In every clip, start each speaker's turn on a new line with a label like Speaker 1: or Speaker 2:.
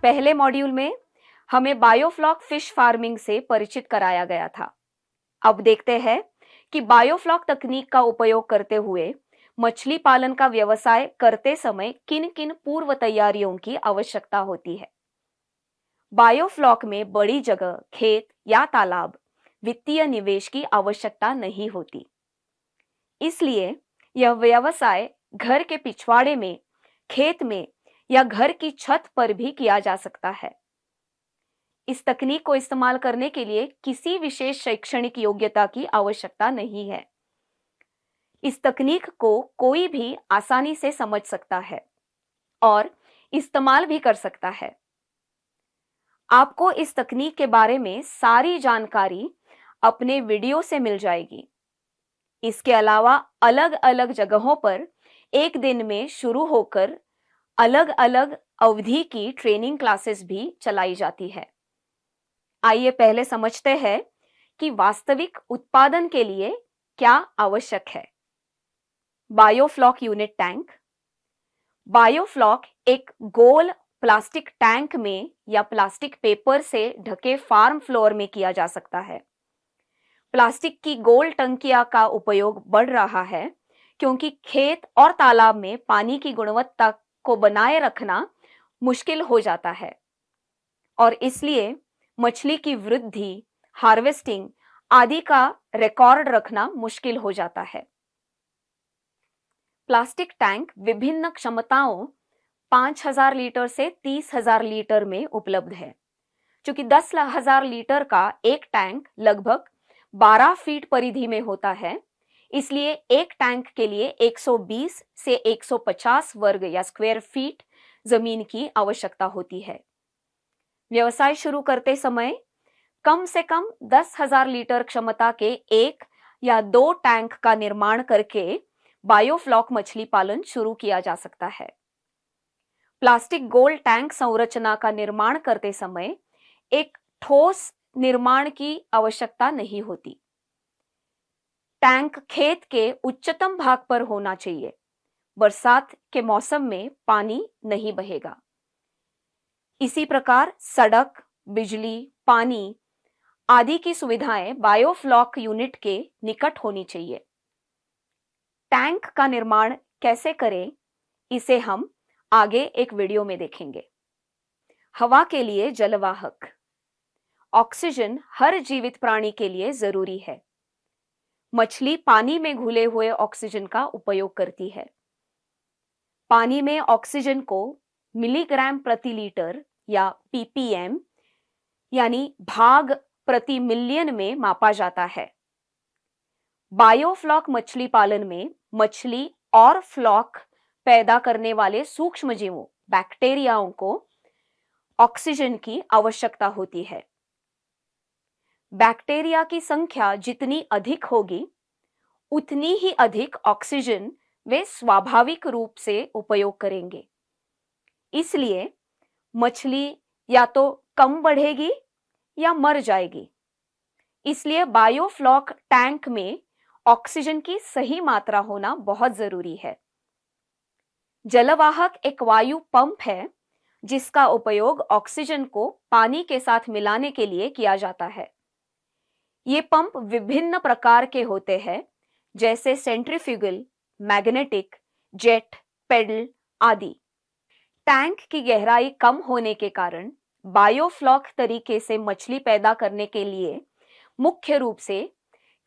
Speaker 1: पहले मॉड्यूल में हमें बायोफ्लॉक फिश फार्मिंग से परिचित कराया गया था। अब देखते हैं कि बायोफ्लॉक तकनीक का उपयोग करते हुए मछली पालन का व्यवसाय करते समय किन किन पूर्व तैयारियों की आवश्यकता होती है। बायोफ्लॉक में बड़ी जगह, खेत या तालाब, वित्तीय निवेश की आवश्यकता नहीं होती। इसलिए यह व्यवसाय घर के पिछवाड़े में, खेत में या घर की छत पर भी किया जा सकता है। इस तकनीक को इस्तेमाल करने के लिए किसी विशेष शैक्षणिक योग्यता की आवश्यकता नहीं है। इस तकनीक को कोई भी आसानी से समझ सकता है और इस्तेमाल भी कर सकता है। आपको इस तकनीक के बारे में सारी जानकारी अपने वीडियो से मिल जाएगी। इसके अलावा अलग अलग जगहों पर एक दिन में शुरू होकर अलग अलग अवधि की ट्रेनिंग क्लासेस भी चलाई जाती है। आइए पहले समझते हैं कि वास्तविक उत्पादन के लिए क्या आवश्यक है। Biofloc unit tank. बायोफ्लॉक एक गोल प्लास्टिक टैंक में या प्लास्टिक पेपर से ढके फार्म फ्लोर में किया जा सकता है। प्लास्टिक की गोल टंकिया का उपयोग बढ़ रहा है क्योंकि खेत और तालाब में पानी की गुणवत्ता को बनाए रखना मुश्किल हो जाता है और इसलिए मछली की वृद्धि, हार्वेस्टिंग आदि का रिकॉर्ड रखना मुश्किल हो जाता है। प्लास्टिक टैंक विभिन्न क्षमताओं 5000 लीटर से 30,000 लीटर में उपलब्ध है। चूंकि 10,000 लीटर का एक टैंक लगभग 12 फीट परिधि में होता है, इसलिए एक टैंक के लिए 120 से 150 वर्ग या स्क्वायर फीट जमीन की आवश्यकता होती है। व्यवसाय शुरू करते समय कम से कम 10,000 लीटर क्षमता के एक या दो टैंक का निर्माण करके बायोफ्लॉक मछली पालन शुरू किया जा सकता है। प्लास्टिक गोल टैंक संरचना का निर्माण करते समय एक ठोस निर्माण की आवश्यकता नहीं होती। टैंक खेत के उच्चतम भाग पर होना चाहिए। बरसात के मौसम में पानी नहीं बहेगा। इसी प्रकार सड़क, बिजली, पानी आदि की सुविधाएं बायोफ्लॉक यूनिट के निकट होनी चाहिए। टैंक का निर्माण कैसे करें, इसे हम आगे एक वीडियो में देखेंगे। हवा के लिए जलवाहक। ऑक्सीजन हर जीवित प्राणी के लिए जरूरी है। मछली पानी में घुले हुए ऑक्सीजन का उपयोग करती है। पानी में ऑक्सीजन को मिलीग्राम प्रति लीटर या पीपीएम यानी भाग प्रति मिलियन में मापा जाता है। बायोफ्लॉक मछली पालन में मछली और फ्लॉक पैदा करने वाले सूक्ष्म जीवों, बैक्टीरियाओं को ऑक्सीजन की आवश्यकता होती है। बैक्टीरिया की संख्या जितनी अधिक होगी, उतनी ही अधिक ऑक्सीजन वे स्वाभाविक रूप से उपयोग करेंगे। इसलिए मछली या तो कम बढ़ेगी या मर जाएगी। इसलिए बायोफ्लॉक टैंक में ऑक्सीजन की सही मात्रा होना बहुत जरूरी है। जलवाहक एक वायु पंप है जिसका उपयोग ऑक्सीजन को पानी के साथ मिलाने के लिए किया जाता है। ये पंप विभिन्न प्रकार के होते हैं, जैसे सेंट्रीफ्यूगल, मैग्नेटिक, जेट, पेडल आदि। टैंक की गहराई कम होने के कारण बायोफ्लॉक तरीके से मछली पैदा करने के लिए मुख्य रूप से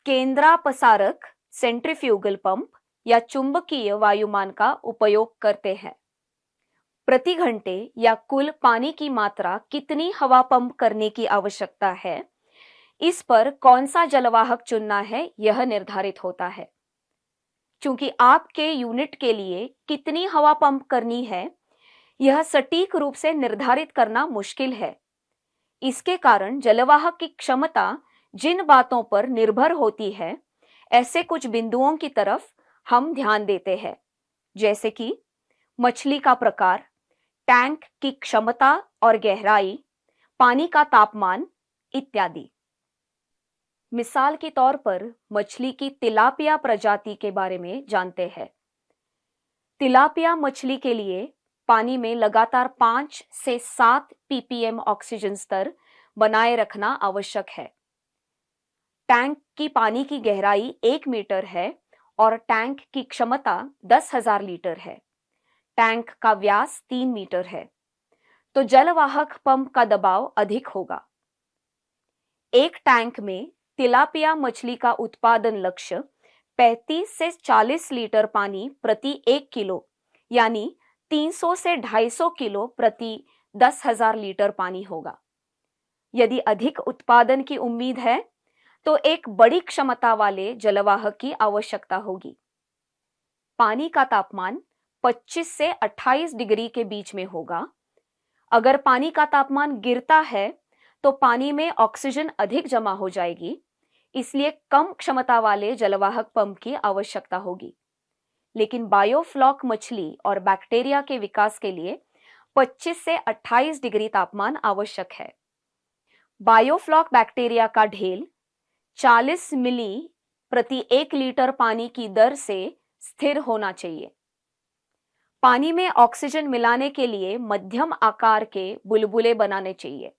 Speaker 1: केंद्रापसारक सेंट्रीफ्यूगल पंप या चुंबकीय वायुमान का उपयोग करते हैं। प्रति घंटे या कुल पानी की मात्रा कितनी हवा पंप करने की आवश्यकता है, इस पर कौन सा जलवाहक चुनना है यह निर्धारित होता है। चूंकि आपके यूनिट के लिए कितनी हवा पंप करनी है, यह सटीक रूप से निर्धारित करना मुश्किल है। इसके कारण जलवाहक की क्षमता जिन बातों पर निर्भर होती है, ऐसे कुछ बिंदुओं की तरफ हम ध्यान देते हैं, जैसे कि मछली का प्रकार, टैंक की क्षमता और गहराई, पानी का तापमान इत्यादि। मिसाल के तौर पर मछली की तिलापिया प्रजाति के बारे में जानते हैं। तिलापिया मछली के लिए पानी में लगातार 5 से 7 ppm ऑक्सीजन स्तर बनाए रखना आवश्यक है। टैंक की पानी की गहराई 1 मीटर है और टैंक की क्षमता 10,000 लीटर है। टैंक का व्यास 3 मीटर है, तो जलवाहक पंप का दबाव अधिक होगा। एक टैंक में तिलापिया मछली का उत्पादन लक्ष्य 35 से 40 लीटर पानी प्रति 1 किलो यानी 300 से 250 किलो प्रति 10,000 लीटर पानी होगा। यदि अधिक उत्पादन की उम्मीद है तो एक बड़ी क्षमता वाले जलवाहक की आवश्यकता होगी। पानी का तापमान 25 से 28 डिग्री के बीच में होगा। अगर पानी का तापमान गिरता है तो पानी में ऑक्सीजन अधिक जमा हो जाएगी, इसलिए कम क्षमता वाले जलवाहक पंप की आवश्यकता होगी। लेकिन बायोफ्लॉक मछली और बैक्टीरिया के विकास के लिए 25 से 28 डिग्री तापमान आवश्यक है। बायोफ्लॉक बैक्टीरिया का ढेल 40 मिली प्रति 1 लीटर पानी की दर से स्थिर होना चाहिए। पानी में ऑक्सीजन मिलाने के लिए मध्यम आकार के बुलबुले बनाने चाहिए।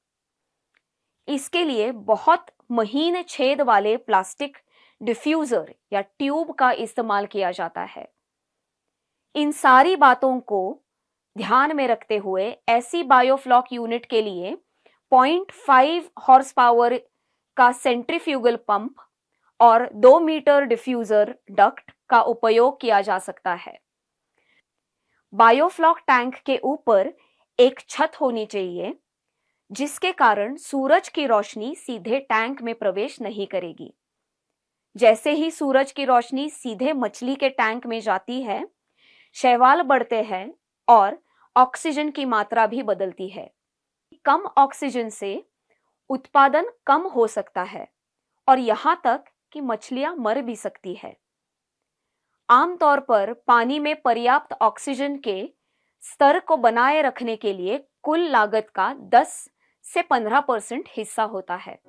Speaker 1: इसके लिए बहुत महीन छेद वाले प्लास्टिक डिफ्यूजर या ट्यूब का इस्तेमाल किया जाता है। इन सारी बातों को ध्यान में रखते हुए ऐसी बायोफ्लॉक यूनिट के लिए 0.5 हॉर्स पावर का सेंट्रीफ्यूगल पंप और 2 मीटर डिफ्यूजर डक्ट का उपयोग किया जा सकता है। बायोफ्लॉक टैंक के ऊपर एक छत होनी चाहिए, जिसके कारण सूरज की रोशनी सीधे टैंक में प्रवेश नहीं करेगी। जैसे ही सूरज की रोशनी सीधे मछली के टैंक में जाती है, शैवाल बढ़ते हैं और ऑक्सीजन की मात्रा भी बदलती है। कम ऑक्सीजन से उत्पादन कम हो सकता है और यहां तक कि मछलियां मर भी सकती है। आमतौर पर पानी में पर्याप्त ऑक्सीजन के स्तर को बनाए रखने के लिए कुल लागत का 10 से 15% हिस्सा होता है।